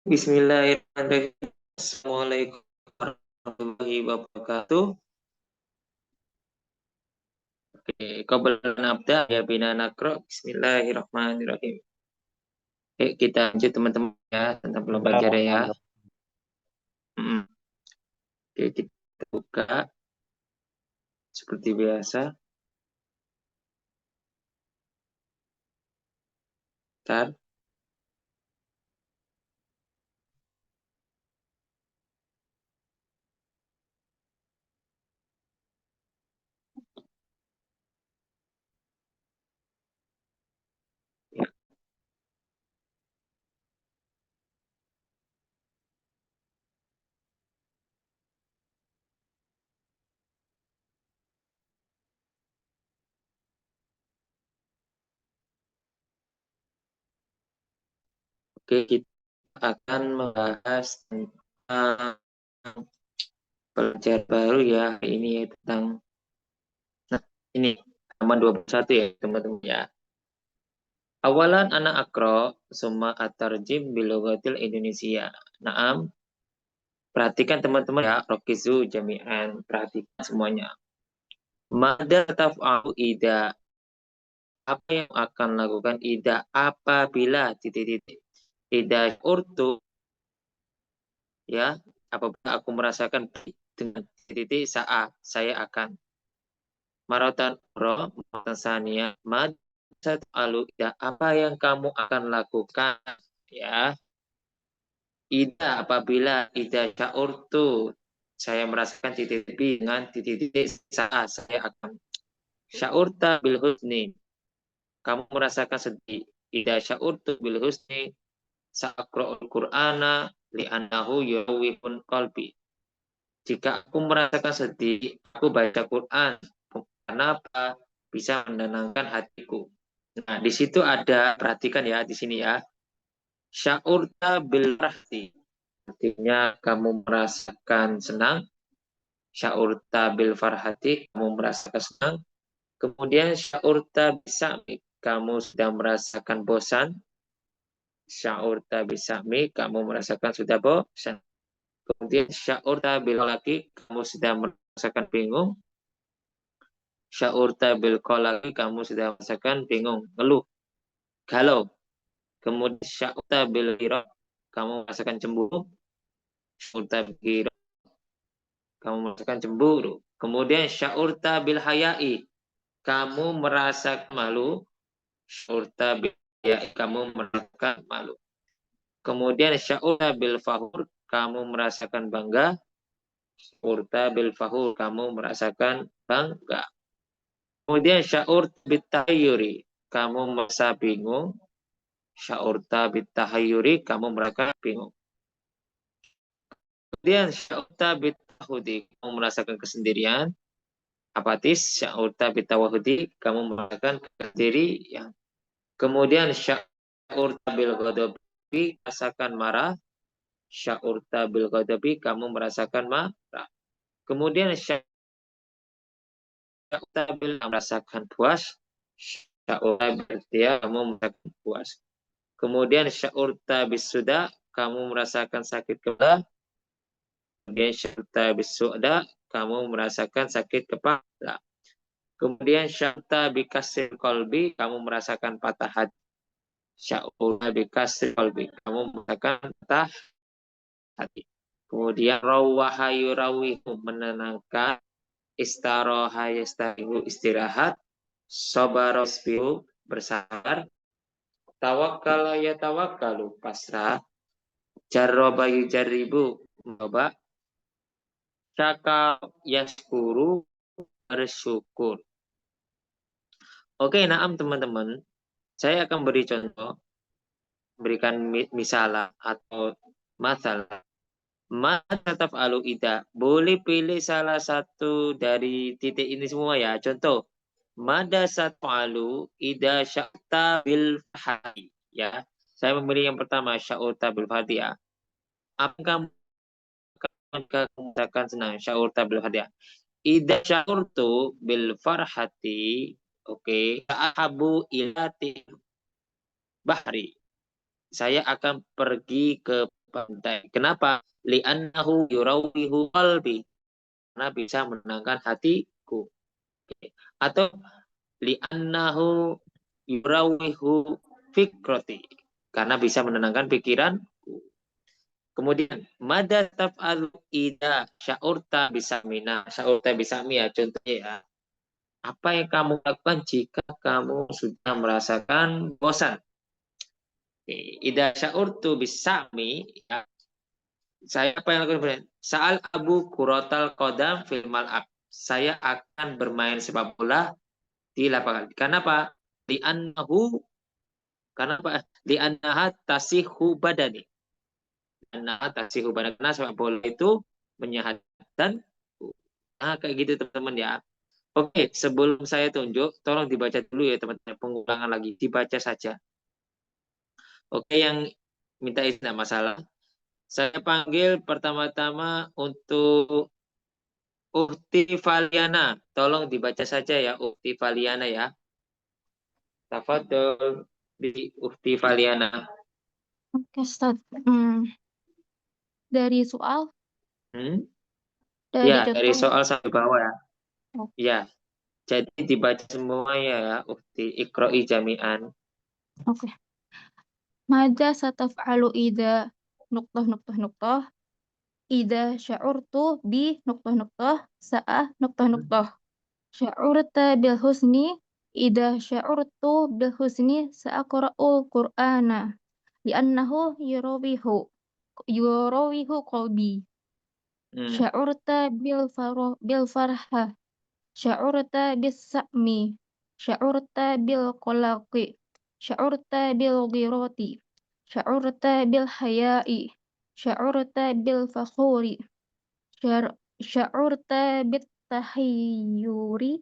Bismillahirrahmanirrahim. Assalamualaikum warahmatullahi wabarakatuh. Oke, qabla nabda ya bina nakro. Bismillahirrahmanirrahim. Oke, kita lanjut teman-teman ya tentang pelajaran ya. Oke, kita buka seperti biasa. Bentar. Ya. Oke, kita akan membahas tentang pelajaran baru ya hari ini ya tentang ini halaman 21 ya teman-teman ya. Awalan anak akro summa atarjim bilogatil Indonesia. Naam, perhatikan teman-teman ya, rokizu jami'an, perhatikan semuanya. Mada taf'alu ida, apa yang akan lakukan ida apabila titik-titik ida urtu, ya, apabila aku merasakan dengan titik-titik saat saya akan maratan ro sania mad taf'alu ida, apa yang kamu akan lakukan ya. Ida apabila ida syaurtu saya merasakan titik-titik dengan titik-titik saat saya akan syaurta bil husni kamu merasakan sedih. Ida syaurtu bil husni sa'aqra'ul qur'ana li'annahu yawwifun qalbi. Jika aku merasakan sedih, aku baca Quran. Kenapa? Bisa menenangkan hatiku. Nah, di situ ada, perhatikan ya di sini ya. Syaurta bil rahti. Artinya kamu merasakan senang. Syaurta bil farhati, kamu merasakan senang. Kemudian syaurta bisami, kamu sedang merasakan bosan. Syaurta bisami, kamu merasakan sudah bosan. Kemudian syaurta bil laki, kamu sedang merasakan bingung. Syaurta bil kolaki, kamu sedang merasakan bingung, ngeluh, galau. Kemudian syaurta bil hirah, kamu merasakan cemburu. Syaurta bil hirah, kamu merasakan cemburu. Kemudian syaurta bil hayai, kamu merasa malu. Syaurta bil hayai, kamu merasakan malu. Kemudian syaurta bil fahur, kamu merasakan bangga. Syaurta bil fahur, kamu merasakan bangga. Kemudian syaurta bit tahayyuri, kamu merasa bingung. Syaurta bit tahayyuri, kamu merasa bingung. Kemudian syaurta bit tahudi, kamu merasakan kesendirian. Apatis. Syaurta bit tawahudi, kamu merasakan kesendirian. Kemudian syaurta bil ghadabi, rasakan marah. Syaurta bil ghadabi, kamu merasakan marah. Kemudian syaurta bil merasakan puas. Syaurta bil dia, kamu merasakan puas. Kemudian syaurta bis suda, kamu merasakan sakit kepala. Kemudian syaurta bis suda, kamu merasakan sakit kepala. Kemudian syaurta bi kasril qalbi, kamu merasakan patah hati. Syaurta bi kasril qalbi, kamu merasakan patah hati. Kemudian rawaha yurawihu, menenangkan. Istaroha yastarihu, istirahat. Sabara yasbiru, bersabar. Tawakkala yatawakkalu, pasrah. Jarroba yujaribu, mencoba. Syaka yaskuru, bersyukur. Oke, naam teman-teman. Saya akan beri contoh, berikan misalah atau masalah. Mata taf'alu ida. Boleh pilih salah satu dari titik ini semua ya. Contoh. Mada sat'alu ida sya'ta bil fahati. Ya. Saya memilih yang pertama, sya'uta bil fahati ya. Apakah kamu merasakan senang? Sya'uta bil fahati ya. Ida sya'urtu bil farhati. Oke. Ahabu ilati bahri. Saya akan pergi ke pandai. Kenapa? Li'annahu yurawihu qalbi. Karena bisa menenangkan hatiku. Atau li'annahu yurawihu fikrati. Karena bisa menenangkan pikiranku. Kemudian mada taf'alu ida sya'urta bisamina. Sya'urta bisami ya contohnya ya. Apa yang kamu lakukan jika kamu sudah merasakan bosan? Ida sya'urtu bisami ya, saya apa yang lakukan? Sa'al Abu Kurotal Kodam fil mal'ab. Saya akan bermain sepak bola di lapangan. Kenapa? Li'annahu Kenapa? Li'annaha tasihu badani. Li'annaha tasihu badani. Karena sepak bola itu menyehatkan. Nah, kayak gitu teman-teman ya. Oke, sebelum saya tunjuk, tolong dibaca dulu ya teman-teman. Pengulangan lagi, dibaca saja. Oke, yang minta izin tidak masalah. Saya panggil pertama-tama untuk Ukti Valiana. Tolong dibaca saja ya, Ukti Valiana ya. Tafadhol di Ukti Valiana. Oke, Ustaz. Dari soal, Ya, dari dari contoh. soal sampai bawah ya. Oh, Ya, jadi dibaca semua ya, Ukti. Iqro'i jami'an. oke. Mada sataf'alu ida nuqtah nuqtah nuqtah ida sya'urtu bi nuqtah nuqtah sa'ah nuqtah nuqtah sya'urta bil husni ida sya'urtu bil husni sa'aqra'ul qur'ana li'annahu yurawihu qalbi sya'urta bil farha sya'urta bis sa'mi sya'urta bil qalaqi sya'urta bil ghirati sya'urta bil haya'i sya'urta bil fakhuri sya'urta bit tahayyuri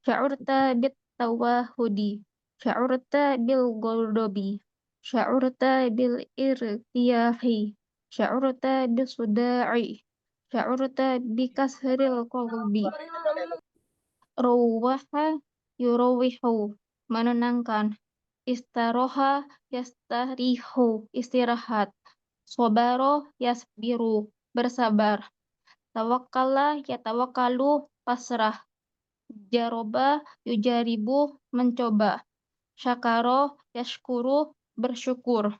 sya'urta bit tawahudi sya'urta bil ghadabi sya'urta bil irtiyahi sya'urta bis suda'i sya'urta bi kasril qalbi rawaha yurawihu menenangkan istaroha yastarihu istirahat sobaro yasbiru bersabar tawakkala yatawakkalu pasrah jaroba yujaribu mencoba syakaro yashkuru bersyukur.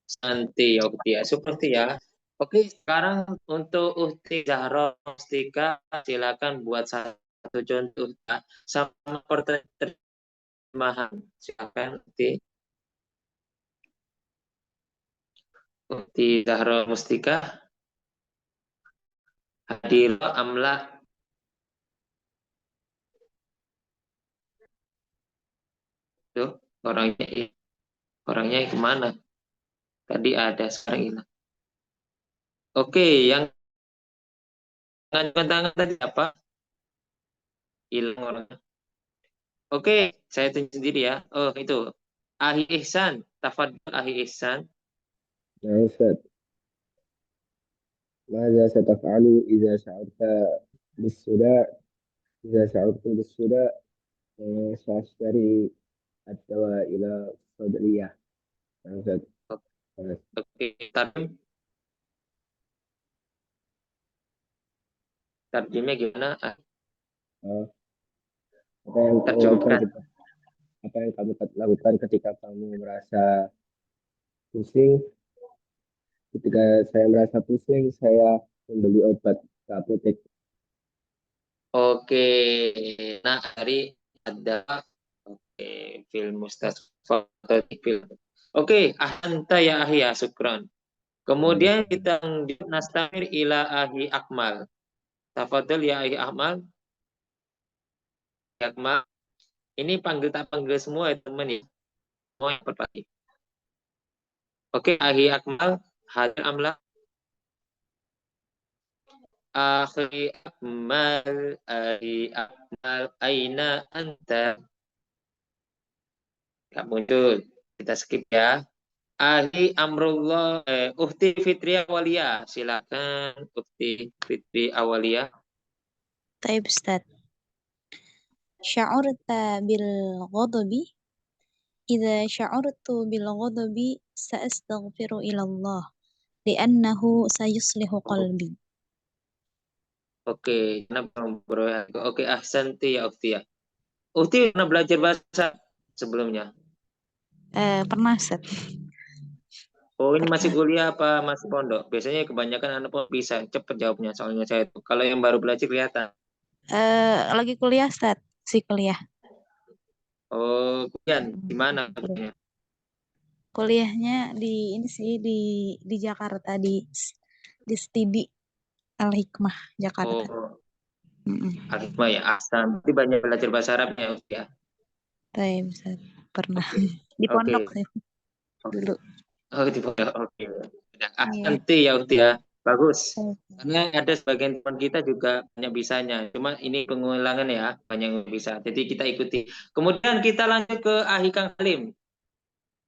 Santi ya, Ukti ya. Seperti ya. Oke, sekarang untuk Ukti Zahra Mustika, silakan buat satu contoh sama terjemahan. Silakan Ukti. Ukti Zahra Mustika. Hadir amla. Tuh, orangnya kemana? Tadi ada, sekarang hilang. Oke, yang ngangkat tangan tadi apa? Hilang orangnya. Oke, saya tunjuk sendiri ya. Oh, itu. Ahi Ihsan. Tafadhol Ahi Ihsan. يا أستاذ، ماذا ستفعل إذا شعرت بالصداع؟ إذا شعرت بالصداع سأشتري الدواء إلى الصيدلية. يا أستاذ. Oke, tarjimnya gimana? Apa yang kamu lakukan Terjemahkan. apa yang kamu lakukan ketika kamu merasa pusing? Ketika saya merasa pusing, saya membeli obat ke apotek. Oke, nah hari ada film Mustafa atau film. Oke, anta ya ahi ya syukron. Kemudian kita nastamir ila ahi akmal. Tafadhol ya ahi akmal. Akmal. Ini panggil tak panggil semua ya teman ya. Semua yang berpati. Oke, ahi akmal. Hadir amla. Ahi akmal. Ahi akmal. Aina anta. Gak muncul. Kita skip ya. Ahi Amrullah, Ukti Fitri Awalia, silakan Ukti Fitri Awalia. طيب أستاذ شعرت بالغضب idza sya'urtu bil ghadabi sa'astaghfiru ilallah li'annahu sayuslihu qalbi. Oke, kenapa bro? Oke, ahsanti ya Ukti ya. Ukti pernah belajar bahasa sebelumnya? Pernah Ustaz. Oh, ini masih Pernah. kuliah apa masih pondok? Biasanya kebanyakan anak pondok bisa cepet jawabnya, soalnya saya tuh. Kalau yang baru belajar kelihatan. Lagi kuliah Ustaz, si kuliah. Oh, kuliah di mana? Kuliahnya di ini sih di Jakarta di Stidi Al Hikmah Jakarta. Oh, Mm-mm. Al-Hikmah ya, ahsan. Berarti banyak belajar bahasa Arab ya, Ukti ya. Baik, Ustaz. Pernah Oke, di pondok oke. sih dulu. Oh, di pondok. Oke. Udah, Iya. ahsanti ya Ukti ya. Bagus. Baik. Karena ada sebagian teman kita juga banyak bisanya. Cuma ini pengulangan ya, banyak yang bisa. Jadi kita ikuti. Kemudian kita lanjut ke Ahi Kang Halim.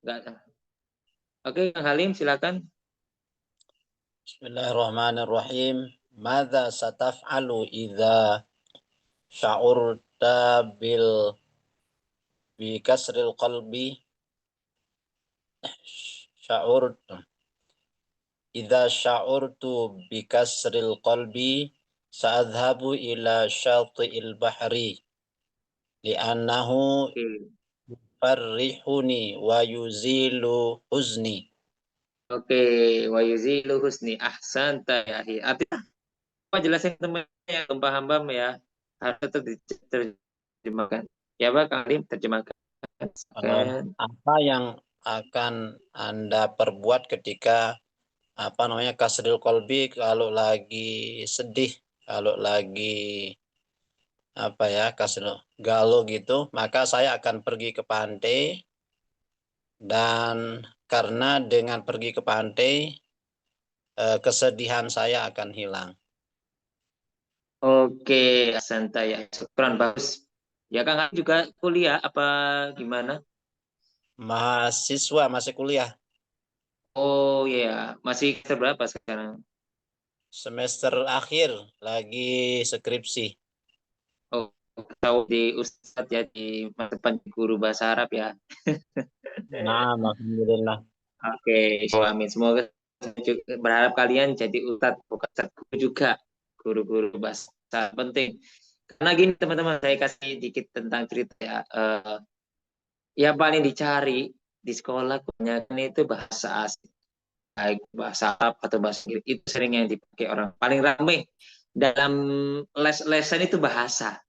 Enggak. Oke, Kang Halim silakan. Bismillahirrahmanirrahim. Madza sataf'alu idza sya'urta bi kasril qalbi sya'urtu idza sya'urtu bi kasril qalbi sa'adhabu ila syati'il bahri li'annahu Oke. farrihuni wa yuzilu huzni. Oke, wa yuzilu husni ahsanta ya Ahi. Artinya apa jelasin teman yang paham ya, harus tetap diterjemahkan. Ya, Pak Kang Halim terjemahkan. Apa yang akan Anda perbuat ketika kasril kolbi, kalau lagi sedih, kalau lagi kasril galau gitu, maka saya akan pergi ke pantai, dan karena dengan pergi ke pantai kesedihan saya akan hilang. Oke, ahsanta ya. Syukran, bagus. Ya, Kang Halim juga kuliah apa gimana? Mahasiswa, masih kuliah, Oh ya, masih seberapa sekarang? semester akhir, lagi skripsi. Oh, tahu di Ustadz ya, di masa depan guru bahasa Arab ya. Nah, alhamdulillah. Oke, amin. Semoga berharap kalian jadi ustadz, bukan ustadz guru juga. Guru-guru bahasa penting. Karena gini teman-teman, saya kasih dikit tentang cerita ya. Yang paling dicari di sekolah kebanyakan itu bahasa asing. Baik bahasa Arab atau bahasa Inggris. Itu sering yang dipakai orang. Paling ramai dalam les-lesan itu bahasa.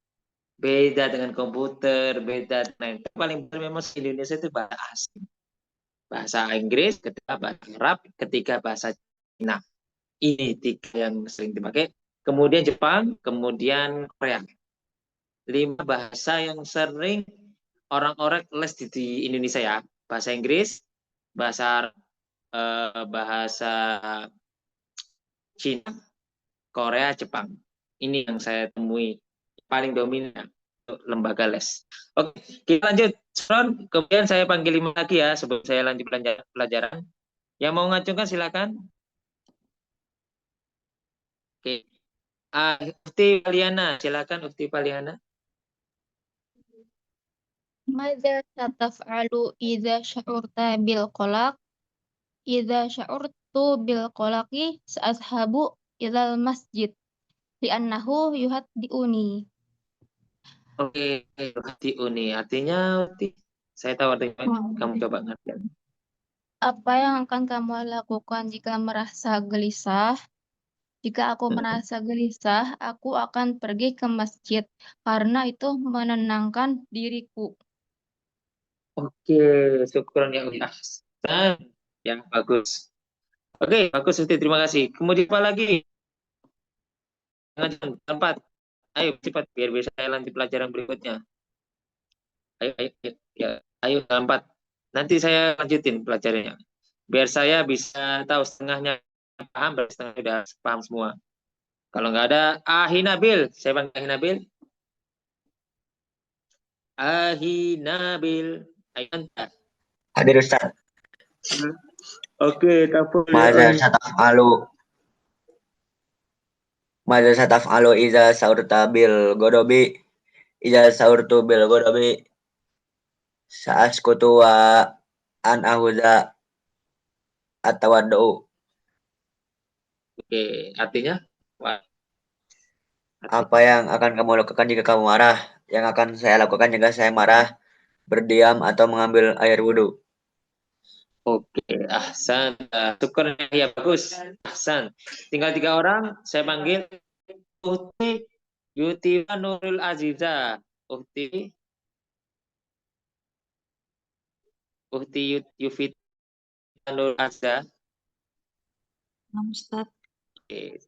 Beda dengan komputer, beda dengan paling memang di Indonesia itu bahasa asing. Bahasa Inggris, ketika bahasa Arab, ketika bahasa Cina. Ini tiga yang sering dipakai. Kemudian Jepang, kemudian Korea. 5 bahasa yang sering orang-orang les di Indonesia ya. Bahasa Inggris, bahasa bahasa Cina, Korea, Jepang. Ini yang saya temui paling dominan untuk lembaga les. Oke, kita lanjut. Kemudian saya panggil 5 lagi ya sebelum saya lanjut pelajaran. Yang mau ngacungkan silakan. Oke. Ukti Paliana, silakan Ukti Paliana. Madza sataf'alu idza sya'urta bil qalaq? Idza sya'urtu bil qalaqi sa'azhabu ilal masjid li'annahu yuhaddi'uni. Oke, hati uni. Artinya, saya tahu artinya. Kamu coba ngerti. Apa yang akan kamu lakukan jika merasa gelisah? Jika aku merasa gelisah, aku akan pergi ke masjid karena itu menenangkan diriku. Oke, syukuran ya Allah. Yang bagus. Oke, bagus Ukti, terima kasih. Kemudian apa lagi? Jangan tempat. Ayo cepat biar bisa saya lanjut pelajaran berikutnya. Ayo, ayo, ayo, ya, ayo tempat. Nanti saya lanjutin pelajarannya. Biar saya bisa tahu setengahnya paham, berarti setengah sudah paham semua. Kalau nggak ada, Ahi Nabil. Saya panggil Ahi Nabil. Ahi Nabil. Ayo, anta. Hadir Ustaz. Oke, kapul. Madza sataf'alu idza saurta bil godobi idza saurtu bil godobi Sa'askutu wa an ahuda atawaddu. Oke, artinya Wah, Apa yang akan kamu lakukan jika kamu marah? Yang akan saya lakukan jika saya marah, berdiam atau mengambil air wudhu. oke, Ahsan. Syukur ya bagus. Ahsan. Tinggal 3 orang, saya panggil Uhti Yutiva Nurul Aziza. Uhti Yufita Nurul Aziza. Nah, Ustadz. Oke.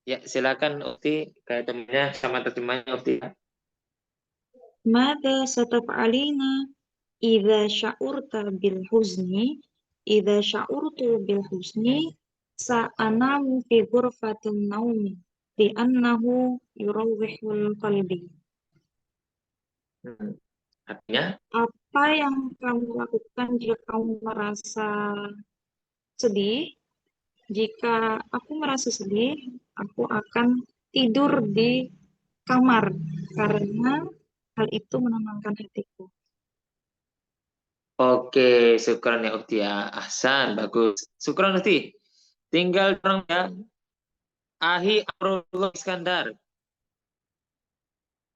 Ya, silakan Uhti, kayak temannya sama terjemahnya Uhti. Mada sataf'alina idza sya'urta bil huzni idza sya'urtu bil huzni sa'anamu fi ghurfatin naumi li'annahu yurawwihul qalbi. Artinya, Apa yang kamu lakukan jika kamu merasa sedih? Jika aku merasa sedih, aku akan tidur di kamar karena hal itu menenangkan hatiku. oke, syukran ya Uhti ya. Ahsan, bagus. Syukran Uhti. Tinggal orang ya. Ahi Amrullah Iskandar.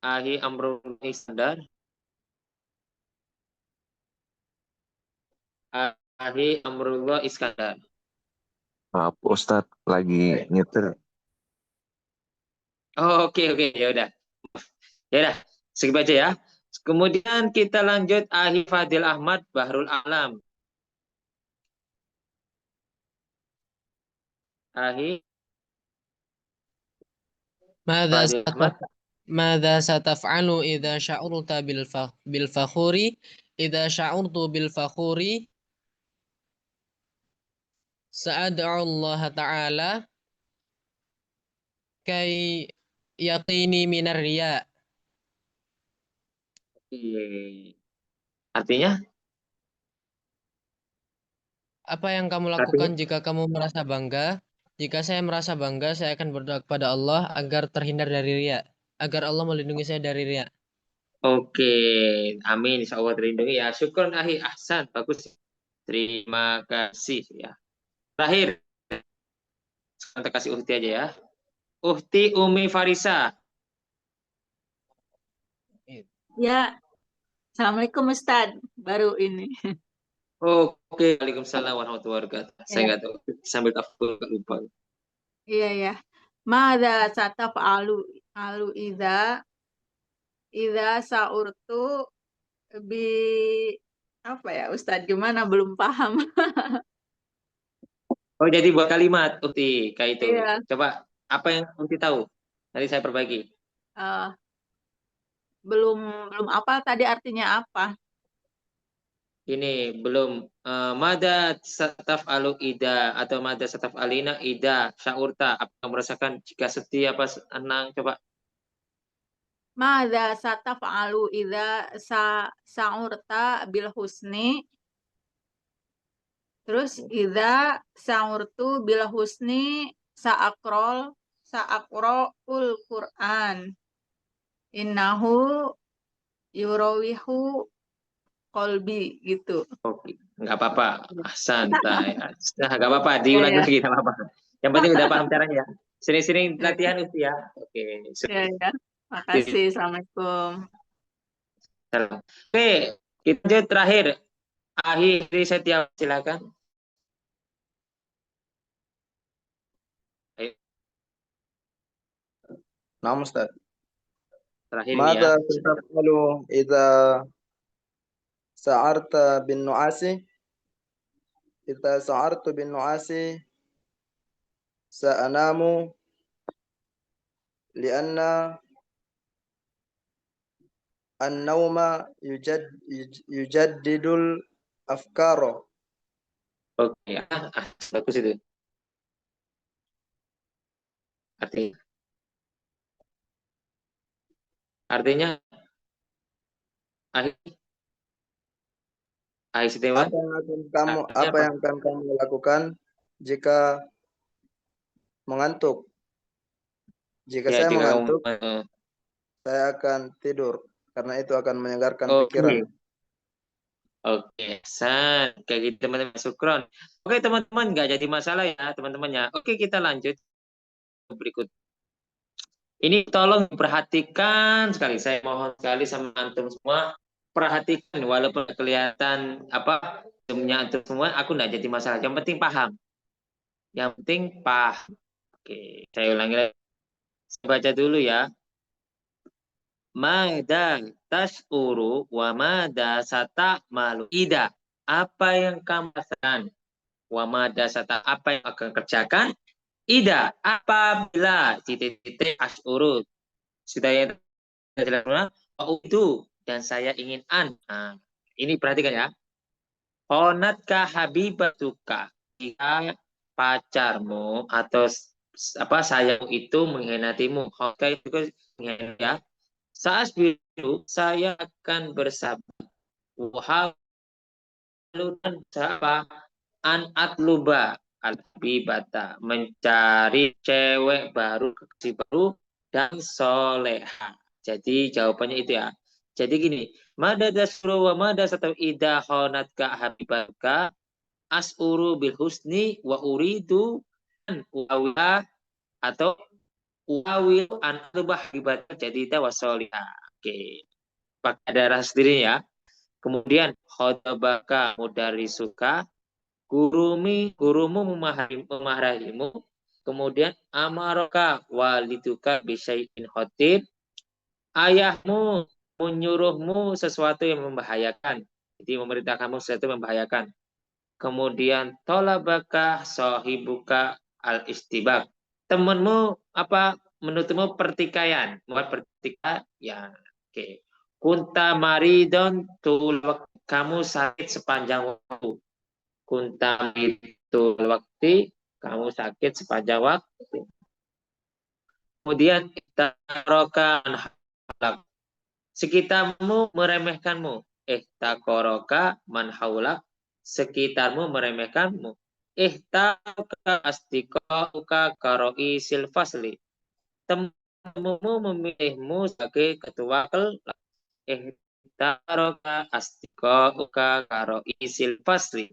Ahi Amrullah Iskandar. Ahi Amrullah Iskandar. Maaf Ustadz, lagi nyetir. Oh, oke, ya udah. Ya udah, skip aja ya. Kemudian kita lanjut Ahi Fadil Ahmad Bahrul Alam. Ahi ماذا Fadil Ahmad. ماذا ستفعل إذا شعرت بالفخور إذا شعرت بالفخور سأدعو الله تعالى كي يقيني من الرياء. Artinya? Apa yang kamu lakukan jika kamu merasa bangga? Jika saya merasa bangga, saya akan berdoa kepada Allah agar terhindar dari riya, agar Allah melindungi saya dari riya. Oke, amin. Insya Allah terlindungi ya. Syukur Ahi, ahsan, bagus. Terima kasih ya. Terakhir, kita kasih Uhti aja ya. Uhti Umi Farisa. Ya, Assalamualaikum Ustadz. Baru ini. Oke, Waalaikumsalam warahmatullahi wabarakatuh. Saya nggak tahu, sambil takut lupa. Iya ya. Mada sataf'alu idza sa'urtu bi apa ya Ustadz, gimana, belum paham. Oh, jadi buat kalimat Uhti kayak itu. Iya. Coba apa yang Uhti tahu? Nanti saya perbaiki. eh, belum apa tadi, artinya apa? Ini belum mada sataf alu ida atau mada sataf alina ida syaurta, apa yang merasakan jika sedih apa senang, coba. Mada sataf'alu idza sa'urta bil husni. Terus idza sa'urtu bil husni sa'aqra'ul Qur'an. Innahu yurawihu kolbi gitu. Oke, nggak apa-apa, santai. Nah, nggak apa-apa, diulang lagi, nggak apa-apa. Yang penting udah paham caranya. Sering-sering latihan itu ya. Oke, Ya. Makasih. Assalamualaikum. Oke, kita lanjut terakhir. Akhiri Setia, silakan. Ayo. Nah, Ustaz. Terakhir Mada ini ya. taf'alu idza sa'arta bin nu'asi? Idza sa'artu bin nu'asi sa'anamu li'anna an-nauma yujaddidul afkara. Oke, bagus itu. Artinya Apa yang akan kamu lakukan jika mengantuk? Jika saya mengantuk, saya akan tidur karena itu akan menyegarkan pikiran. Oke, kayak gitu teman-teman, syukron. Oke teman-teman, nggak jadi masalah ya teman-temannya. Oke, kita lanjut berikut. Ini tolong perhatikan sekali, saya mohon sekali sama antum semua, perhatikan walaupun kelihatan apa jamnya antum semua, aku nggak jadi masalah. Yang penting paham. Yang penting paham. Oke, saya ulangi lagi. Saya baca dulu ya. Mada tas'uru wa mada sata'malu. Ida, apa yang kamu rasakan? Wa mada sata, apa yang akan kerjakan? Ida, apabila titik-titik as'uru. Sudah ya, itu dan saya ingin an. Nah, ini perhatikan ya. Honatka habibatuka, jika pacarmu atau apa sayang itu mengkhianatimu. Honatka itu mengkhianati ya. Saat biru saya akan bersabar. Wahalunan siapa? An atluba al-habibata, mencari cewek baru, kekasih baru dan soleha. Jadi jawabannya itu ya. Jadi gini, mada dasru wa mada satau ida honatka habibaka as'uru bil husni wa uridu an uawila atau uawil an atluba habibata jadi tawasoliha. Oke. Pakai darah sendiri ya. Kemudian khodabaka mudari suka, gurumu memarahimu, kemudian amaroka waliduka bisyai'in khotib, ayahmu menyuruhmu sesuatu yang membahayakan, jadi memerintahkanmu sesuatu yang membahayakan. Kemudian tolabaka sohibuka al istibak, temanmu apa menuntutmu pertikaian, membuat pertikaian. Oke. Kunta maridon kamu sakit sepanjang waktu. Kunta itu waktu, kamu sakit sepanjang waktu. Kemudian taroka sekitarmu meremehkanmu. Takoroka manhaula, sekitarmu meremehkanmu. Taroka astikoka karoi silfasli, temumu memilihmu sebagai ketua kelas. Taroka astikoka karoi silfasli,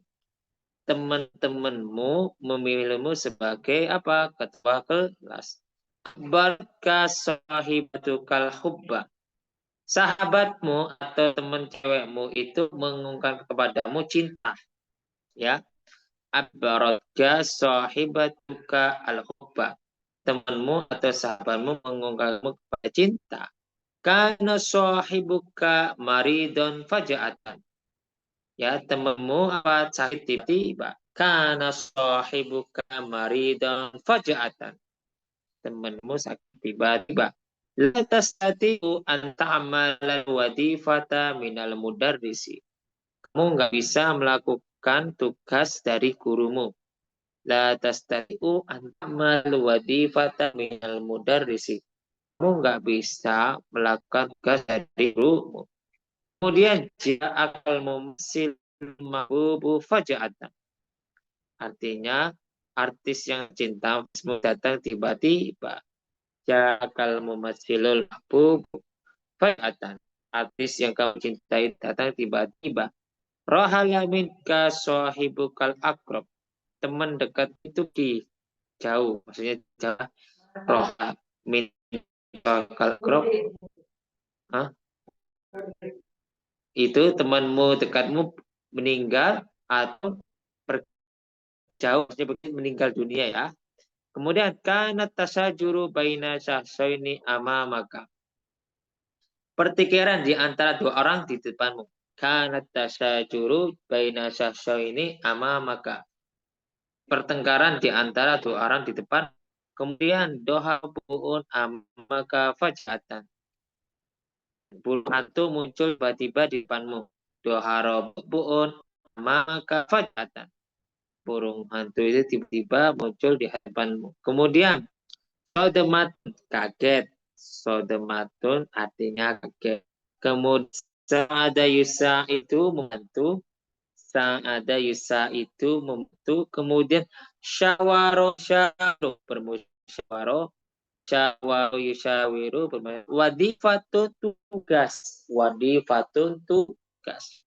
teman-temanmu memilihmu sebagai apa? Ketua kelas. Barka sahibatukal hubba, sahabatmu atau teman cewekmu itu mengungkapkan kepadamu cinta, ya. Abaraka sahibatuka al hubba, temanmu atau sahabatmu mengungkapmu kepada cinta. Kana sahibuka maridon faja'atan, ya temanmu apa sakit tiba-tiba. Kana sahibuka maridon faja'atan, temanmu sakit tiba-tiba. La tastati'u an ta'amala wadifata minal mudarrisi, kamu nggak bisa melakukan tugas dari gurumu. La tastati'u an ta'amala wadifata minal mudarrisi, kamu nggak bisa melakukan tugas dari gurumu. Kemudian jika akal mumsil mahbubu faja'atan, artinya artis yang cinta datang tiba-tiba. Jakal mumasilul mahbub faja'atan, artis yang kamu cintai datang tiba-tiba. Rohala minka sahibukal akrob, teman dekat itu di jauh, maksudnya jauh. Roha minkal akrob, itu temanmu dekatmu meninggal atau jauh, maksudnya meninggal dunia ya. Kemudian kanat tasajuru baina syahsaini amamaka, pertikaian di antara dua orang di depanmu. Kanat tasajuru baina syahsaini amamaka, pertengkaran di antara dua orang di depan. Kemudian doha bu'un amaka fajatan, bulu hantu muncul tiba-tiba di depanmu. Doha bu'un amaka fajatan, burung hantu itu tiba-tiba muncul di hadapanmu. Kemudian sodematun, kaget. Sodematun artinya kaget. Kemudian sa'ada yusa itu membantu. Sa'ada yusa itu membantu. Kemudian syawaro bermusyawaro. Syawaro yusyawiru bermusyawaro. Wadifatun tugas. Wadifatun tugas.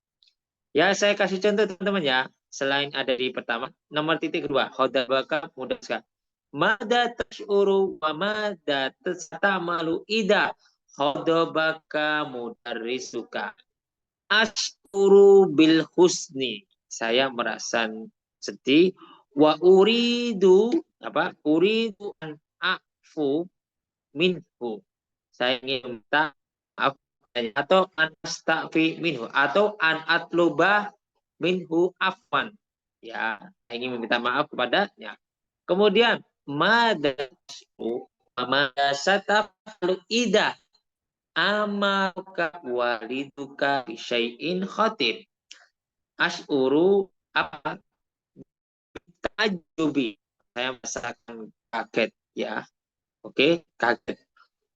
Ya, saya kasih contoh teman-teman ya. Selain ada di pertama, nomor titik kedua, khodabaka mudah sekali. Mada tash'uru wa mada tastamalu ida khodabaka mudarrisuka. Ash'uru bil husni. Saya merasa sedih. Wa uridu apa? Uridu an afu minhu. Saya ingin minta maaf atau an astafi minhu atau an atluba minhu afwan. Ya, saya ingin meminta maaf kepadanya. Kemudian madasu sataflu ida amaka waliduka bisyai'in khatib. Ash'uru apa? Ta'ajubi. Saya merasakan kaget ya. Oke, kaget.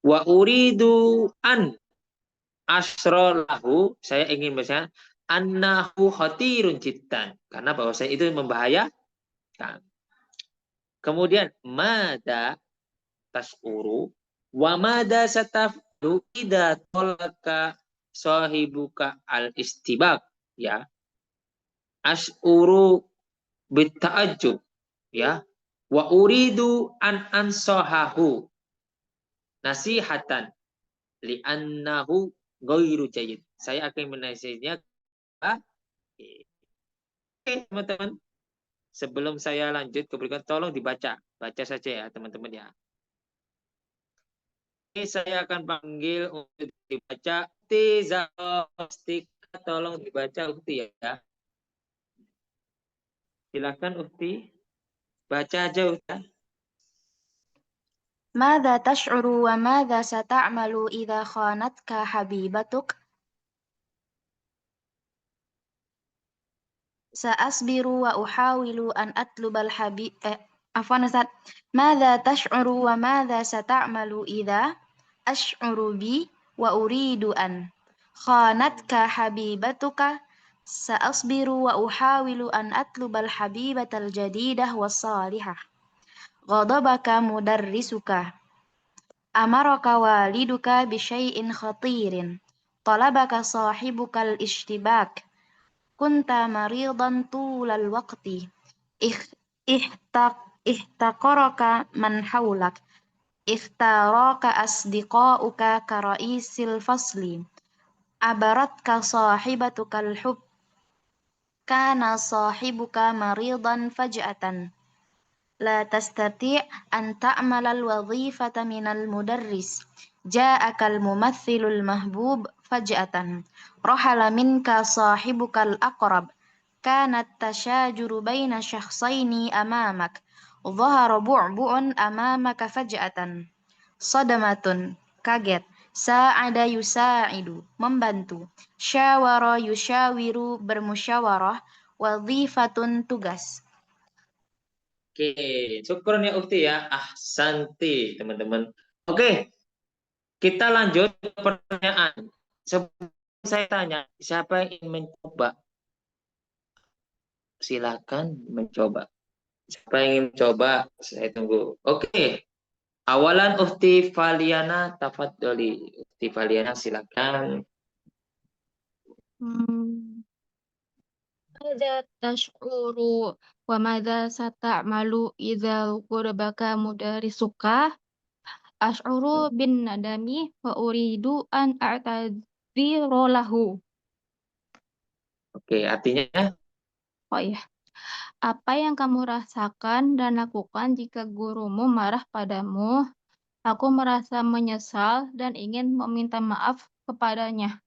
Wa uridu an asrolahu, saya ingin misalnya annahu khatirun jiddan, karena bahwasanya itu membahayakan. Kemudian mada tasuru wa mada satafdu idza tolaka sahibuka al istibak, ya. As'uru bita'ajjub, ya. Wa uridu an ansahahu nasihatan li'annahu ghairu jayyid. Saya akan menasihatinya. Oke, teman-teman. Sebelum saya lanjut ke berikut, tolong dibaca. Baca saja ya, teman-teman ya. Oke, saya akan panggil untuk dibaca. Ukti, tolong dibaca Ukti ya. Silakan Ukti. Baca aja Ukti. ماذا تشعر وماذا ستعمل إذا خانتك حبيبتك؟ سأصبر وأحاول أن أطلب الحبيب عفوا أستاذ. ماذا تشعر وماذا ستعمل إذا أشعر بي وأريد أن خانتك حبيبتك؟ سأصبر وأحاول أن أطلب الحبيبة الجديدة والصالحة. غضبك مدرسك. أمرك والدك بشيء خطير. طلبك صاحبك الاشتباك. كنت مريضا طول الوقت. احتقرك من حولك. اختاراك أصدقاؤك كرئيس الفصل. أبرتك صاحبتك الحب. كان صاحبك مريضا فجأة. لا تستطيع أن تعمل الوظيفة من المدرس. جاءك الممثل المحبوب فجأة. رحل منك صاحبك الأقرب. كان التشاجر بين شخصين أمامك. ظهر بعبع أمامك فجأة. صدمة kaget. Sa'ada yusa'idu membantu. Syawara yusyawiru bermusyawarah. Wadhifatun tugas. Oke, syukur ya Ukti ya. Ahsanti teman-teman. Oke, kita lanjut ke pertanyaan. Sebelum saya tanya, siapa yang ingin mencoba? Silakan mencoba. Siapa yang ingin mencoba? Saya tunggu. Oke. Awalan Ukti Valiana tafadholi. Ukti Valiana silakan. ماذا تشعر وماذا ستعمل إذا غربك مدرسك؟ أشعر بالندم وأريد أن أعتذر له. Oke, artinya Oh iya, apa yang kamu rasakan dan lakukan jika gurumu marah padamu? Aku merasa menyesal dan ingin meminta maaf kepadanya.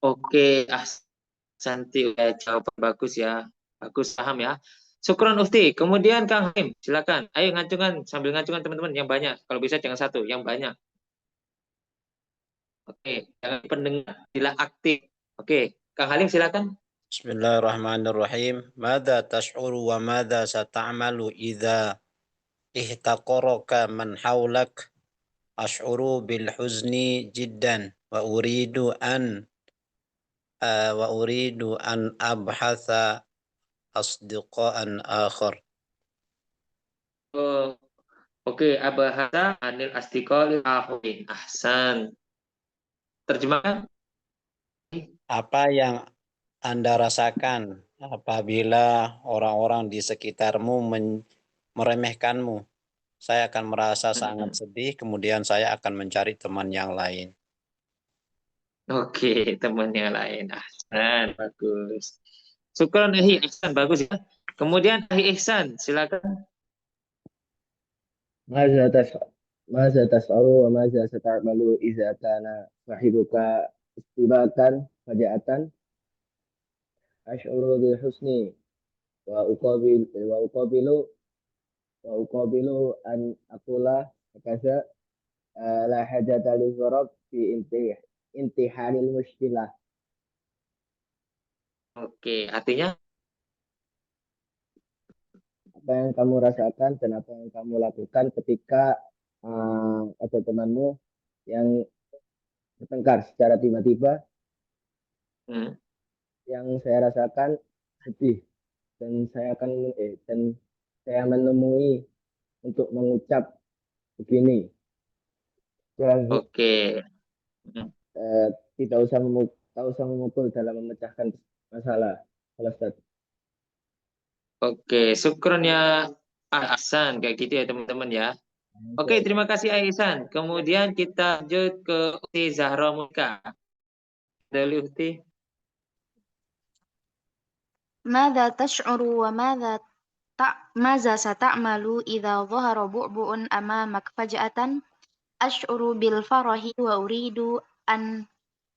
oke, Ahsanti udah jawaban bagus ya. Bagus, paham ya. Syukron Ufti. Kemudian Kang Halim, silakan. Ayo ngacungan sambil ngacungan teman-teman yang banyak. Kalau bisa jangan satu, yang banyak. Oke, jangan pendengar, bila aktif. Oke, Kang Halim silakan. Bismillahirrahmanirrahim. Mada tash'uru wa mada sata'malu idza ihtaqaraka man hawlak? Ash'uru bil huzni jiddan wa uridu an abhatha asdiqaan akhar. Oke, abahasa anil astiqol akhirin. Ahsan. Terjemahkan. Apa yang Anda rasakan apabila orang-orang di sekitarmu meremehkanmu? Saya akan merasa sangat sedih, kemudian saya akan mencari teman yang lain. Oke, teman yang lain. Ahsan, bagus. Syukron Ahi Ihsan, bagus ya. Kemudian Ahi Ihsan, silakan. ماذا تشعر وماذا ستعمل إذا كان صاحبك اشتباكا فجأة أشعر بالحزن وأقابل وأقابل أن أقول هكذا لا حاجة للضرب في انتحال المشكلة. Oke, artinya Apa yang kamu rasakan dan apa yang kamu lakukan ketika ada temanmu yang bertengkar secara tiba-tiba. Yang saya rasakan sedih dan saya menemui untuk mengucap begini. oke. Tidak usah memukul dalam memecahkan masalah. Ustaz. Oke, syukron ya Ahsan, kayak gitu ya teman-teman ya. Oke, terima kasih Ahsan. Kemudian kita lanjut ke Uti Zahra Muka. Dari Uti. ماذا تشعر ماذا ستعمل إذا ظهر بعبع أمامك فجأة أشعر بالفرح وأريد أن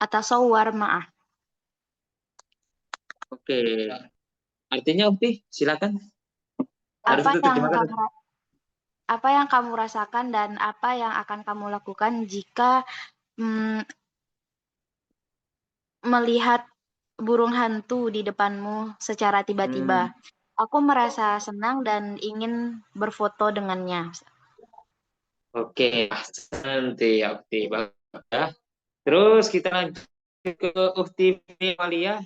أتصور معه. Oke. Artinya Uti, silakan. Apa yang kamu rasakan dan apa yang akan kamu lakukan jika melihat burung hantu di depanmu secara tiba-tiba? Aku merasa senang dan ingin berfoto dengannya. Oke, nanti ya Ukti. Ya. Terus kita lanjut ke Ukti Malia.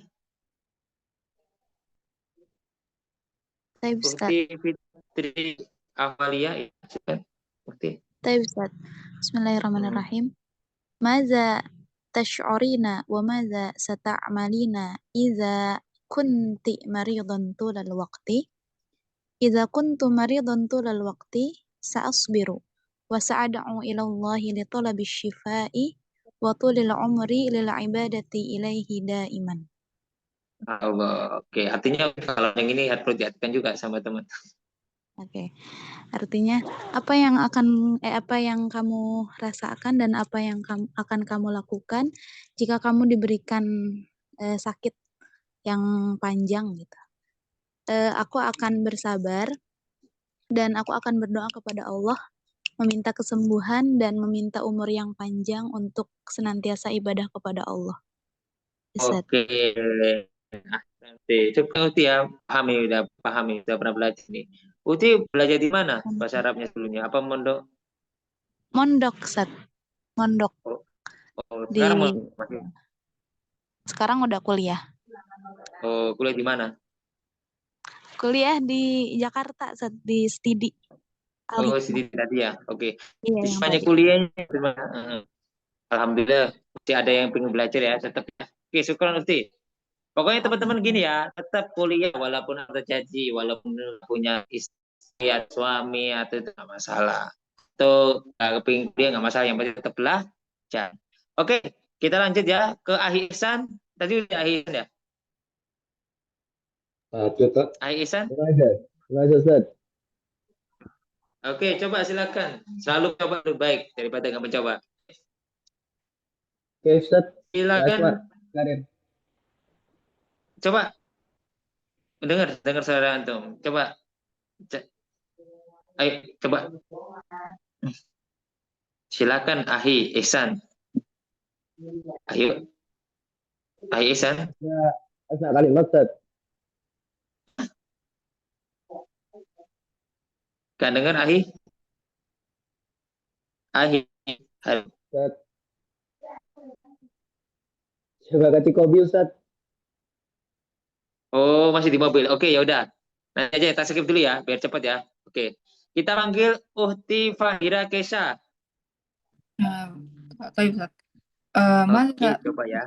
Ukti Fitri Amalia. Ukti. Ustaz. Bismillahirrahmanirrahim. Maza tash'urina wa maza sata'malina idza kunti maridan tulal waqti. Idza kuntu maridan tulal waqti sa'asbiru wa sa'ad'u ila Allah li talabi syifai wa tulil umri lil ibadati ilaihi daiman. Allah. Oke, artinya kalau yang ini harus diperhatikan juga sama teman. Oke. Artinya apa yang kamu rasakan dan apa yang akan kamu lakukan jika kamu diberikan sakit yang panjang gitu. Aku akan bersabar dan aku akan berdoa kepada Allah meminta kesembuhan dan meminta umur yang panjang untuk senantiasa ibadah kepada Allah. Oke. Nanti coba Uti ya udah pernah belajar nih. Uti belajar di mana bahasa Arabnya sebelumnya? Apa mondok? Mondok, Ustaz. Mondok. Sekarang udah kuliah. Oh, kuliah di mana? Kuliah di Jakarta, Ustaz, di Stidi. Oh, Stidi tadi ya. Oke. Iya, Banyak kuliahnya. Alhamdulillah masih ada yang pengen belajar ya, tetap ya. Oke, syukur Uti. Pokoknya teman-teman gini ya, tetap kuliah walaupun ada janji, walaupun punya istri atau suami atau itu nggak masalah. Atau kepingin kuliah nggak masalah, yang penting tetap belajar. Oke, kita lanjut ya ke Ahi Ihsan. Tadi udah Ahi Ihsan ya? Ahi Ihsan? Oke, coba silakan. Selalu coba lebih baik daripada nggak mencoba. Oke, Ustaz. Silakan. Coba dengar suara antum. Coba. Ayo, coba. Silakan Ahi Ihsan. Ayo. Ahi Ihsan. Asal kalimat, Ustaz. Kan dengar Ahi? Ahi. Ustaz. Coba kasih kopi, Ustaz. Oh, masih di mobil. Oke, ya udah. Nanti aja kita skip dulu ya, biar cepat ya. Oke. Kita panggil Uhti Fahira Kesha. Baik, Ustaz. Oke, coba ya.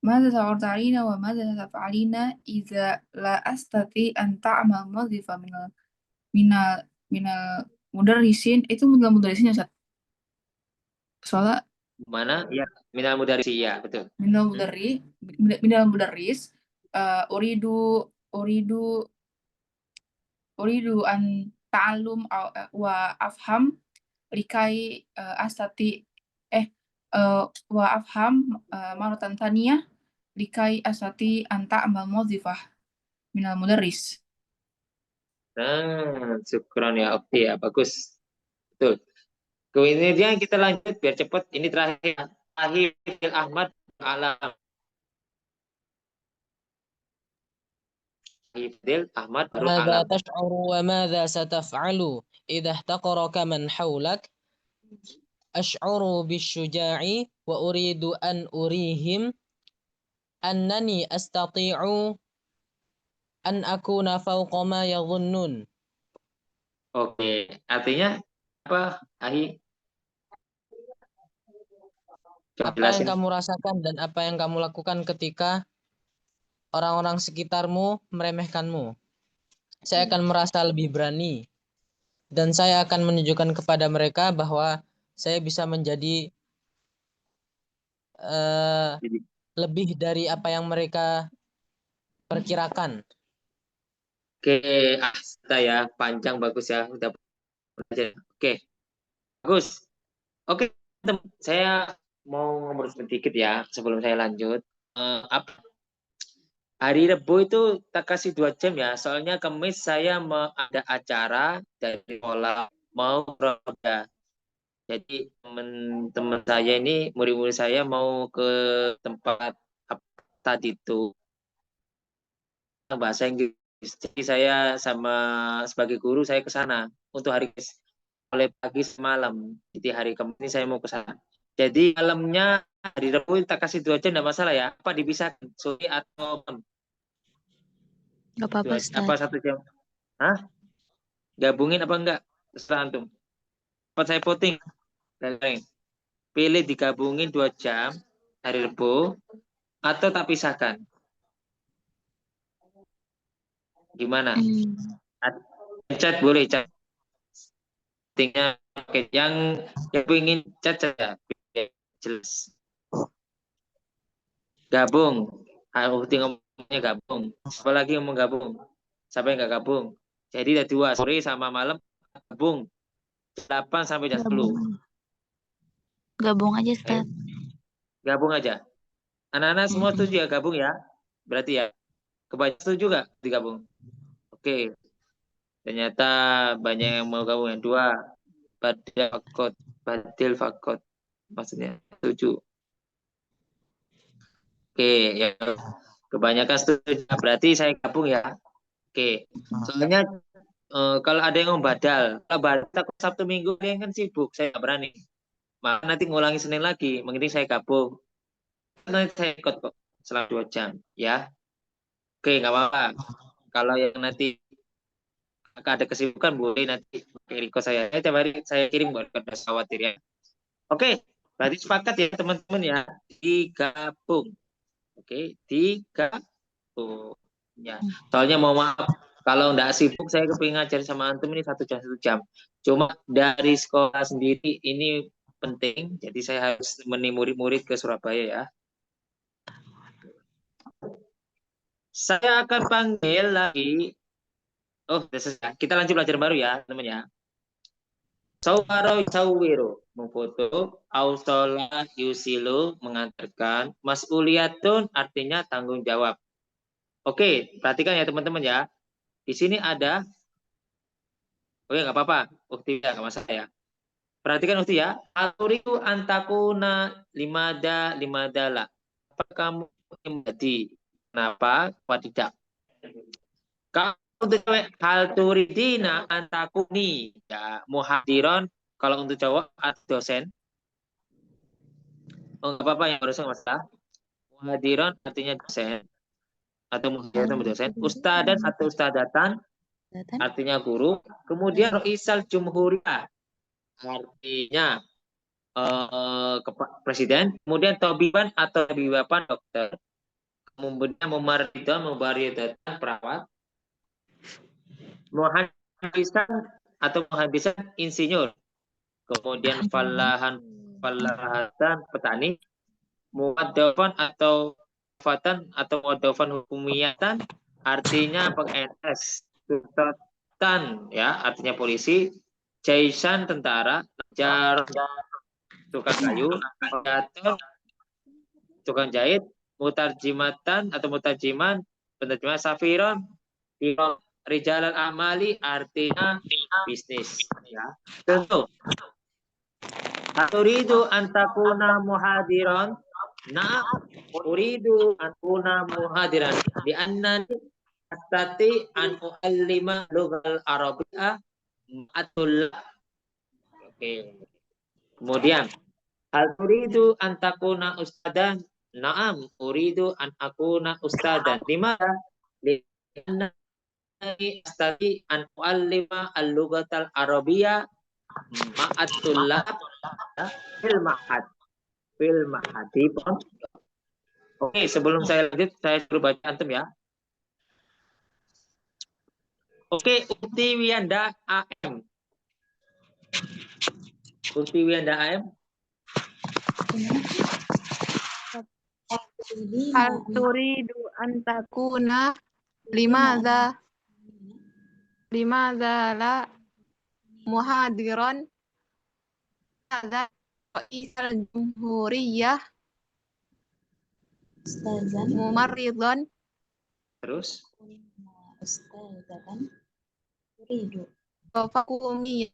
ماذا شعرت علينا وماذا تفعلين إذا لا أستطيع أن تعمل وظيفة من المدرسين itu minal mudarrisin ya Ustaz. Soalnya Mana? Ya, minal mudarisi ya, betul. minal mudarris uridu an ta'allum wa afham likai astati wa afham maratan thaniyah likai astati an ta'mal wazifah minal mudarris. Nah, syukron ya, oke ya, bagus. Betul. Kemudian kita lanjut biar cepat. Ini terakhir. Akhir Ahmad alam. Akhir Ahmad baru ماذا alam. تشعر وماذا ستفعل إذا احتقرك من حولك أشعر بالشجاع وأريد أن أريهم أنني أستطيع أن أكون فوق ما يظنون. Oke, artinya apa, Ahi? Coba Apa yang jelasin. kamu rasakan dan apa yang kamu lakukan ketika orang-orang sekitarmu meremehkanmu? Saya akan merasa lebih berani dan saya akan menunjukkan kepada mereka bahwa saya bisa menjadi lebih dari apa yang mereka perkirakan. Oke, ya, panjang bagus ya, udah belajar. Oke, bagus. Oke, saya mau ngomong sedikit ya sebelum saya lanjut. Hari Rabu itu tak kasih 2 jam ya, soalnya Kamis saya ada acara dari sekolah mau roda. Jadi teman-teman saya ini, murid-murid saya mau ke tempat tadi itu bahasa Inggris. Jadi saya sama sebagai guru saya ke sana untuk hari mulai pagi semalam. Jadi hari Kamis ini saya mau ke sana. Jadi malamnya hari Rabu tak kasih 2 jam, enggak masalah ya. Apa dipisahkan sore atau malam? Gak apa-apa, Ustaz. Apa 1 jam? Hah? Gabungin apa enggak? Terserah antum. Apa saya voting? Pilih digabungin 2 jam hari Rabu atau tak pisahkan? Gimana? Chat boleh chat. Tinggal yang ingin chat saja. Jelas. Gabung. Aku ngomongnya gabung. Siapa lagi yang mau gabung? Siapa yang nggak gabung? Jadi ada 2, sore sama malam gabung. 8 sampai jam 10. Gabung aja, Ustaz. Gabung aja. Anak-anak semua setuju ya gabung ya? Berarti ya. Kebanyakan setuju nggak digabung? Oke. Ternyata banyak yang mau gabung, yang 2. Badil fakot. Maksudnya setuju. Oke, ya. Kebanyakan setuju. Berarti saya gabung ya. Oke. Soalnya kalau ada yang mau badal, kalau badal Sabtu Minggu dia kan sibuk, saya nggak berani. Maka nanti ngulangi Senin lagi, mending saya gabung. Nanti saya ikut kok selama 2 jam, ya. Oke, nggak apa-apa. Kalau yang nanti ada kesibukan boleh nanti request saya. Tiap hari saya kirim buat khawatir ya. Oke, berarti sepakat ya teman-teman ya, digabung. Oke, digabung. Ya, soalnya mau maaf kalau nggak sibuk saya kepingin ngajar sama antum ini 1 jam. Cuma dari sekolah sendiri ini penting, jadi saya harus murid-murid ke Surabaya ya. Saya akan panggil lagi. Oh, kita lanjut belajar baru ya, teman-teman ya. Sawaro sawiro, memfoto, ausola yusilu, mengantarkan, mas'uliyatun artinya tanggung jawab. Oke, perhatikan ya teman-teman ya. Di sini ada, oh ya nggak apa-apa, ukti ya nggak masalah ya. Perhatikan ukti ya. Aturiku antakuna limadala. Apa kamu menjadi? Kenapa? Apa tidak? Kalau untuk cewek, hal turidina antakuni ya muhadiron. Kalau untuk cowok dosen. Oh nggak apa-apa yang harusnya masalah. Muhadiron artinya dosen atau muhadiron dosen. Ustadan atau ustadatan artinya guru. Kemudian Roisal Jumhuriyah artinya presiden. Kemudian Tobiban atau Tobibapan dokter. kemudian mubaridatan perawat, muhandisan atau muhandisan insinyur, kemudian falahatan petani, muwaddafan atau muwaddafan hukumiyatan, artinya PNS, sultan ya artinya polisi, jaisan tentara, jar tukang kayu, tukang jahit, mutarjimatan atau mutarjiman, penerjemah, safiron, rijalan amali artinya bisnis ya. Contoh, Aturidu antakuna muhadiron. Nah, uridu antakuna muhadiran di annani astati an uallima lughal arabiyah ma'atullah. Oke. Kemudian, hal turidu antakuna ustadan. Naam, uridu an akuna ustadan. Di mana? Di annani astati an uallima al-lughatal arabiyah ma'atullah fil ma'had. Oke, sebelum saya lanjut, saya suruh baca antum ya. Oke, Ukti Wiyanda AM. Ukti Wiyanda AM. Hal turidu an takuna limadza la muhadiran hadza raisal jumhuriyah mumarridon. Terus Ustazatan uridu Fakumi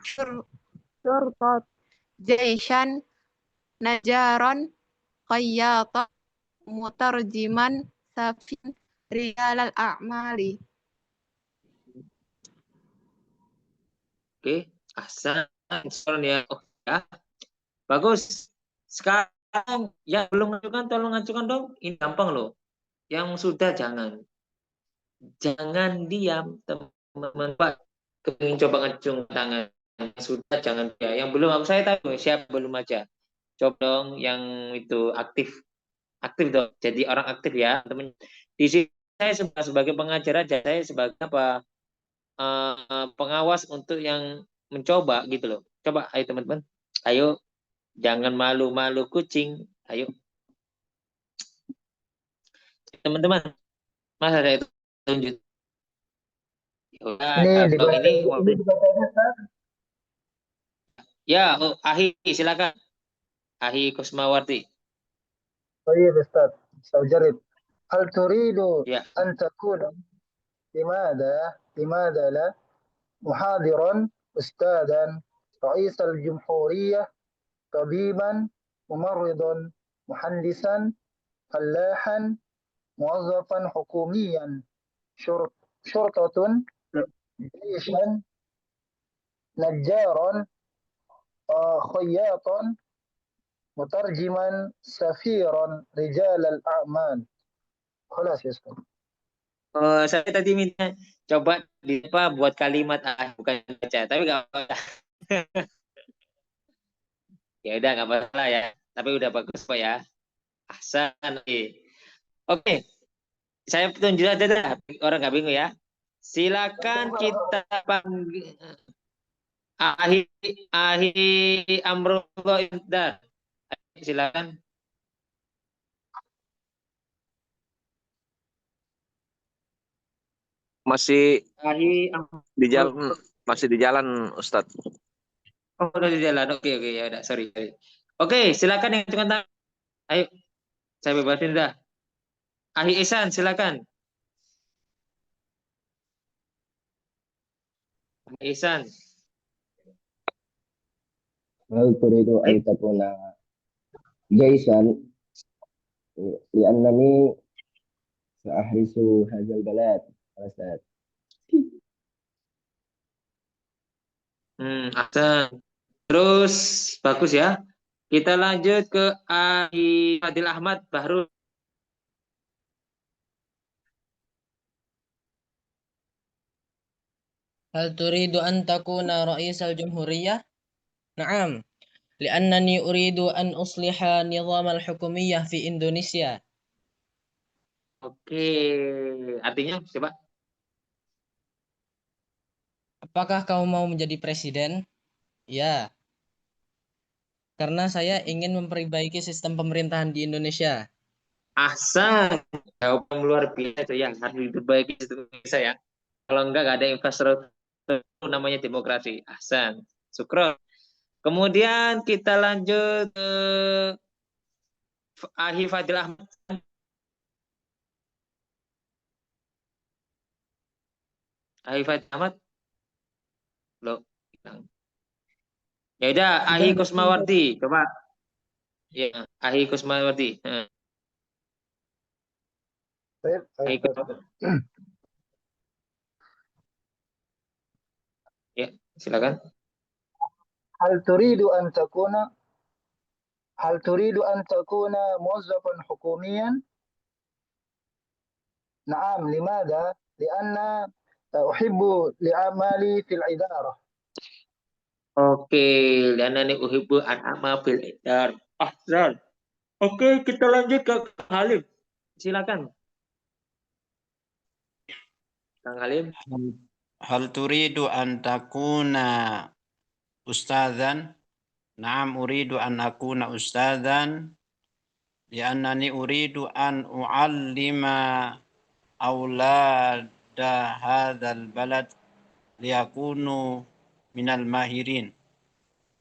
surtat jaishan najaron khayyata mutarjiman safin rijalal a'mali. oke, ahsan ya. Oh, ya. Bagus. Sekarang yang belum ngajukan tolong ngajukan dong. Ini gampang loh. Yang sudah jangan. Jangan diam, teman-teman. Pak, ingin coba ngacung tangan. Yang sudah jangan ya. Yang belum aku saya tahu siapa belum aja. Coba dong yang itu aktif. Aktif dong. Jadi orang aktif ya, teman. Di sini saya sebagai pengajar aja, saya sebagai apa? Pengawas untuk yang mencoba gitu loh. Coba ayo teman-teman. Ayo jangan malu-malu kucing. Ayo. Teman-teman. Masa saya tunjuk. Kalau ini ya, Ahi silakan. Ahi Kusmawarti. طيب أستاذ سأجرب. هل تريد Ya. أن تكون لماذا لا محاضرا أستاذا رئيس الجمهورية طبيبا ممرضا مهندسا فلاحا موظفا حكوميا شرطة جيشا نجارا خياطا مترجما سفيرا رجال الأعمال. خلاص يا أستاذ. Saya tadi minta coba buat kalimat bukan baca, tapi nggak apa-apa. Ya udah nggak apa-apa ya, tapi udah bagus kok ya. Ahsan. Oke, saya tunjuk aja dah, orang nggak bingung ya. Silakan kita panggil Ahi Amrullah Indar. Silakan. Masih Ahi di jalan Ustadz. Oh, udah di jalan. Oke, ya udah, sorry. Oke, silakan yang ngacungkan tangan. Ayo, saya bebasin dah. Ahi Ihsan, silakan. Ahi Ihsan. هل تريد أن تكون جيشا لأنني سأحرس هذا البلد أستاذ. Ahsan. Terus bagus ya. Kita lanjut ke Ahi Fadil Ahmad Bahrul. Hal turidu an takuna raisal jumhuriyah? Na'am. Li'annani uridu an usliha nizam al-hukumiyyah fi Indonesia. Oke, artinya coba. Apakah kamu mau menjadi presiden? Ya, karena saya ingin memperbaiki sistem pemerintahan di Indonesia. Ahsan, jawaban luar biasa itu yang harus diperbaiki di Indonesia ya. Kalau enggak ada infrastruktur namanya demokrasi. Ahsan, syukron. Kemudian kita lanjut ke Ahi Fadil Ahmad. Ahi Fadil Ahmad. Loh, ya udah, Ahi Kusmawardi, coba. Ya, Ahi Kusmawardi. Ahi Kusmawardi. Ya, silakan. هل تريد أن تكون موظفا حكوميا؟ نعم، لماذا؟ لأن أحب لعملي في الإدارة. Oke, lianani uhibbu an ama fil idar. Ahsan. Oke, kita lanjut ke Kang Halim. Silakan. Kang Halim. Hal turidu an takuna ustadzan? Naam uridu an akuna ustadzan li'annani uridu an u'allima aulada hadzal balad liyakunu minal mahirin.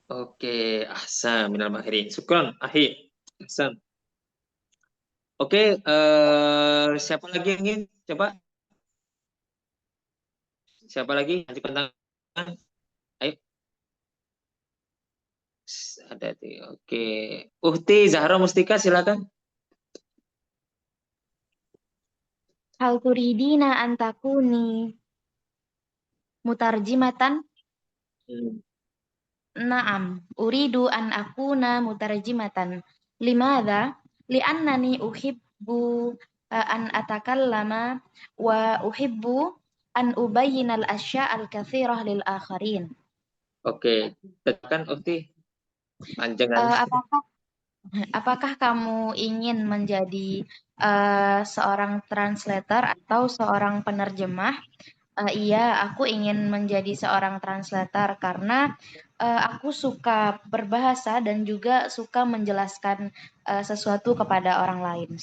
Oke, ahsan minal mahirin. Syukran, Ahi. Ahsan. Oke, siapa lagi yang ingin? Coba. Siapa lagi? Ajukan tangan. Ayo. Ada tuh. Oke. Uhti Zahra Mustika, silakan. Hal turidina an takuni mutarjimatan? Naam, uridu an akuna mutarjimatan. Limadha? Li'annani uhibbu an atakallama wa uhibbu an ubayyinal asya' al-katsirah lil akharin. Oke, tekan Uhti. Panjangan. Apakah kamu ingin menjadi seorang translator atau seorang penerjemah? Iya, aku ingin menjadi seorang translator karena aku suka berbahasa dan juga suka menjelaskan sesuatu kepada orang lain.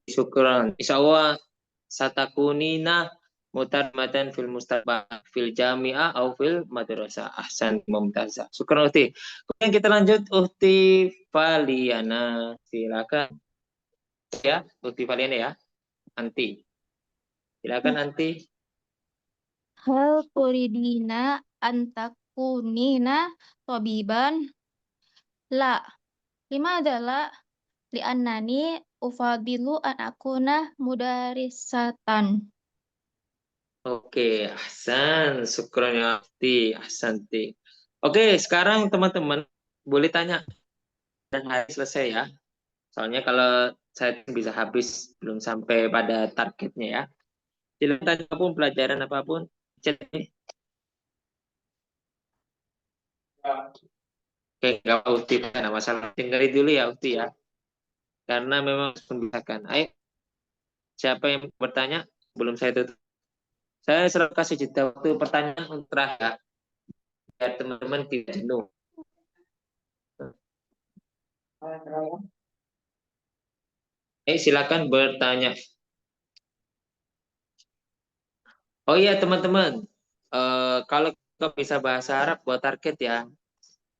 Syukran. Insyaallah satakunina mutarmatan fil mustaqbal fil jami'ah au fil madrasah. Ahsan mumtazah. Syukran Uhti. Kemudian kita lanjut Uhti Valiana. Silakan. Ya, Uhti Valiana ya. Anti. Silakan Anti. Hal turidina antakunina tabiban? La. Lima adalah li'annani ufadilu an akuna mudarisatan. Oke, ahsan. Syukran ya Uhti. Ahsanti. Oke, sekarang teman-teman boleh tanya dan hari selesai ya. Soalnya kalau saya bisa habis belum sampai pada targetnya ya. Silakan tanya apapun, pelajaran apapun. Oke, nggak Uti, nggak masalah. Tinggali dulu ya Uti ya. Karena memang membiasakan. Ayo, siapa yang bertanya? Belum saya tutup. Saya selalu kasih jeda waktu pertanyaan untuk terakhir. Biar teman-teman tidak jenuh. Silakan bertanya. Oh iya teman-teman, kalau kita bisa bahasa Arab buat target ya,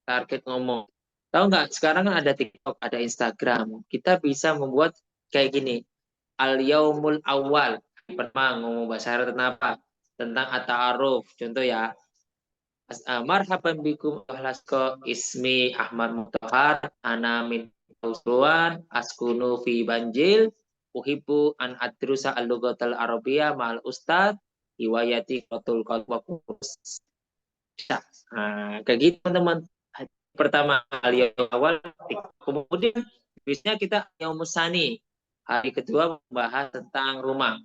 target ngomong. Tahu nggak? Sekarang kan ada TikTok, ada Instagram. Kita bisa membuat kayak gini. Al-yaumul awal. Pertama ngomong bahasa Arab tentang apa? Tentang at-ta'aruf. Contoh ya. Marhaban bikum ahlasko ismi Ahmad Mutahar. Ana min Usruan. Askunu fi Banjil. Uhibbu an adrusa al-lughatal arabiyah ma'al ustad. Iwayati qatul qalwakus. Kayak gitu teman-teman. Pertama kali awal, kemudian biasanya kita Yaumusani. Hari kedua membahas tentang rumah.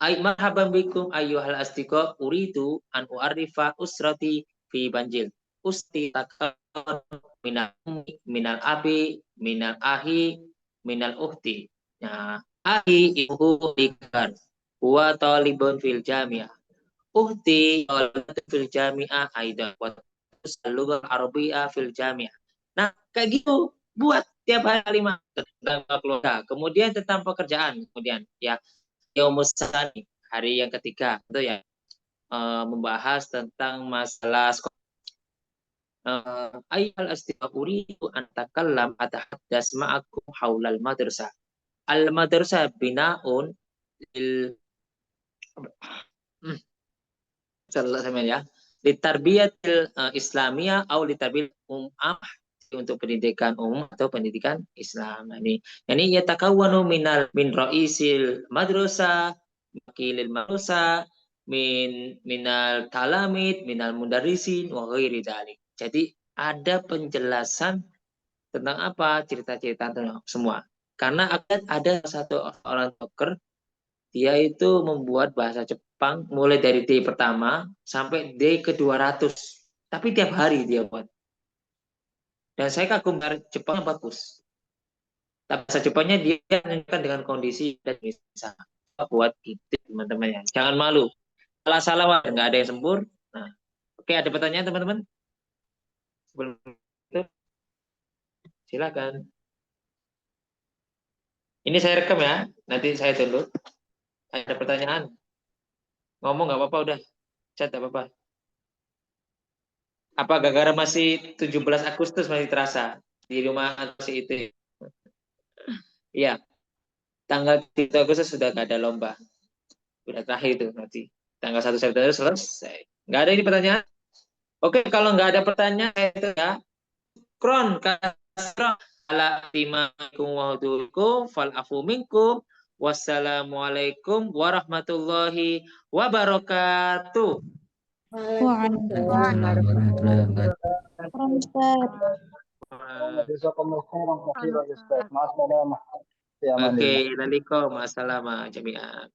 Marhaban bikum ayyuhal asdiqa uridu an u'arifa usrati fi Banjil. Usti takon minal abi, minal ahi, minal uhti. Ya, akhi ibuhu ikan. Wa talibun fil jami'ah. Uhti talibun fil jami'ah aidan. Wa lughah arabiyyah fil jami'ah. Nah, kayak gitu. Buat tiap hari kalimat tentang keluarga. Kemudian tentang pekerjaan. Kemudian ya, yaumus tsani, hari yang ketiga itu ya, membahas tentang masalah sekolah. Ayyuhal asdiqa uridu an takallam atahaddas ma'akum haulal madrasah. Al madrasah binaun lil ya, litarbiyatil islamiyah atau litarbiyatil untuk pendidikan umum atau pendidikan Islam. Nah, ini yatakawwanu min ra'isil madrasah, wakilil madrasah, minal talamid, minal mudarrisin wa ghairi dzalik. Jadi ada penjelasan tentang apa? Cerita-cerita tentang semua. Karena akan ada satu orang dokter, dia itu membuat bahasa Jepang mulai dari D pertama sampai D ke-200. Tapi tiap hari dia buat. Dan saya kagum Jepang bagus. Tapi bahasa Jepangnya dia nyanyikan dengan kondisi dan bisa buat itu teman-teman ya. Jangan malu. Salah-salah nggak ada yang sempurna. Nah, oke, ada pertanyaan teman-teman? Sebelum itu, silakan. Ini saya rekam ya. Nanti saya download. Ada pertanyaan? Ngomong nggak apa-apa udah. Chat nggak apa-apa. Apa gara-gara masih 17 Agustus masih terasa di rumah masih itu? Iya. Tanggal 3 Agustus sudah nggak ada lomba. Udah terakhir itu nanti. Tanggal 1 September selesai. Nggak ada ini pertanyaan? Oke, kalau nggak ada pertanyaan itu ya. Kron kasro ala timakum wa hudukum fal afu minkum. Wassalamualaikum warahmatullahi wabarakatuh. Waalaikumsalam warahmatullahi wabarakatuh. Jazakumullah khairan katsiran ya Ustaz. Maaf, ya Oke, assalamualaikum jami'an.